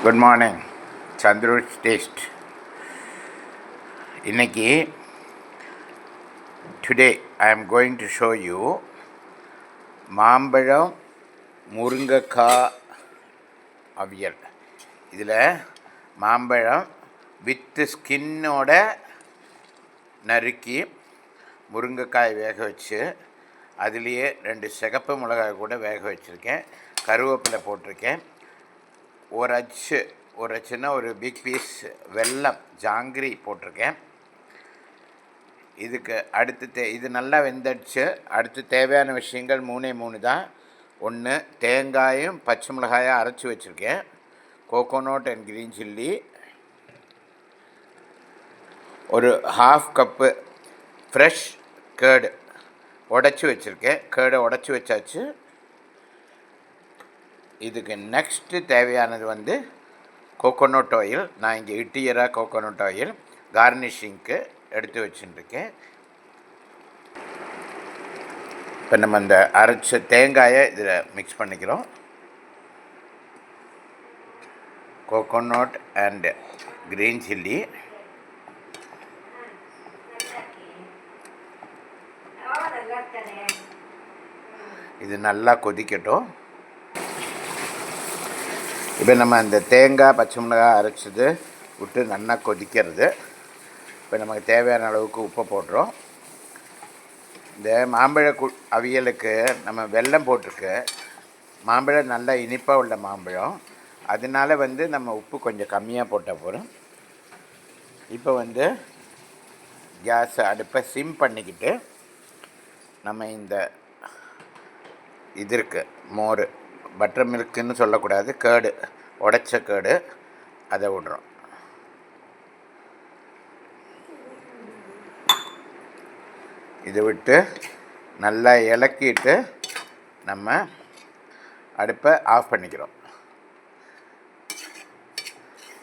Good morning, Chandru's Taste. இன்னைக்கு today I am going to show you மாம்பழம் முருங்கைக்காய் அவியல். இதில் மாம்பழம் வித் ஸ்கின்னோட நறுக்கி முருங்கைக்காய் வேக வச்சு அதுலேயே 2 சிகப்பு மிளகாய் கூட வேக வச்சுருக்கேன். கருவேப்பிலை போட்டிருக்கேன். ஒரு சின்ன ஒரு பிக் பீஸ் வெல்லம் ஜாங்கிரி போட்டிருக்கேன். இதுக்கு அடுத்து இது நல்லா வெந்துடுச்சு. அடுத்து தேவையான விஷயங்கள் 3 தான். ஒன்று, தேங்காயும் பச்சை மிளகாயும் அரைச்சி வச்சுருக்கேன். கோகோனட் அண்ட் க்ரீன் சில்லி, ஒரு 1/2 கப்பு ஃப்ரெஷ் கேர்டு உடச்சி வச்சுருக்கேன். கேர்டை உடச்சி வச்சாச்சு. இதுக்கு நெக்ஸ்ட்டு தேவையானது கோகோனட் ஆயில். நான் இங்கே இட்டியரா கோகோனட் ஆயில் கார்னிஷிங்க்கு எடுத்து வச்சுட்டுருக்கேன். இப்போ நம்ம இந்த அரைச்ச தேங்காயை இதில் மிக்ஸ் பண்ணிக்கிறோம். கோகோனட் அண்ட் க்ரீன் சில்லி, இது நல்லா கொதிக்கட்டும். இப்போ நம்ம அந்த தேங்காய் பச்சை மிளகாய் அரைச்சது விட்டு நல்லா கொதிக்கிறது. இப்போ நமக்கு தேவையான அளவுக்கு உப்பை போடுறோம். இந்த மாம்பழ அவியலுக்கு நம்ம வெல்லம் போட்டிருக்கு. மாம்பழம் நல்லா இனிப்பாக உள்ள மாம்பழம், அதனால நம்ம உப்பு கொஞ்சம் கம்மியாக போட்டால் போகிறோம். இப்போ கேஸ் அடுப்பை சிம் பண்ணிக்கிட்டு நம்ம இந்த இது இருக்குது மோர், பட்டர் மில்க்குன்னு சொல்லக்கூடாது, கேர்டு உடைச்ச கேர்டு, அதை விடுறோம். இதை விட்டு நல்லா இலக்கிட்டு நம்ம அடுப்பை ஆஃப் பண்ணிக்கிறோம்.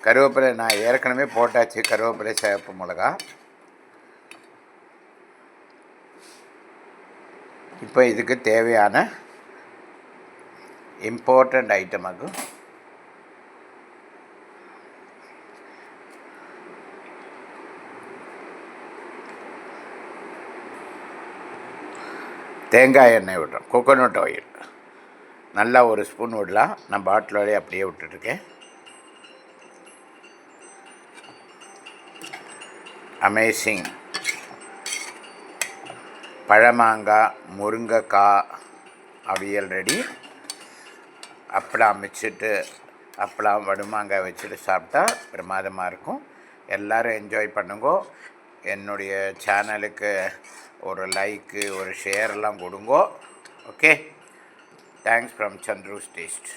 கருவேப்பிலை நான் ஏற்கனவே போட்டாச்சு. கருவேப்பிலை, சிவப்பு மிளகா. இப்போ இதுக்கு தேவையான இம்பார்ட்டண்ட் ஐட்டமாகும் தேங்காய் எண்ணெய் விடுறோம். கோகோனட் ஆயில் நல்லா ஒரு ஸ்பூன் விடலாம். நான் பாட்டிலோடய அப்படியே விட்டுட்ருக்கேன். அமேசிங் பழமாங்காய் முருங்கைக்காய் அவியல் ரெடி. அப்பளம் அமைச்சிட்டு அப்பளம் வடுமாங்காய் வச்சுட்டு சாப்பிட்டா பிரமாதமாக இருக்கும். எல்லோரும் என்ஜாய் பண்ணுங்கோ. என்னுடைய சேனலுக்கு ஒரு லைக்கு, ஒரு ஷேர்லாம் கொடுங்கோ. Okay, thanks from Chandru's taste.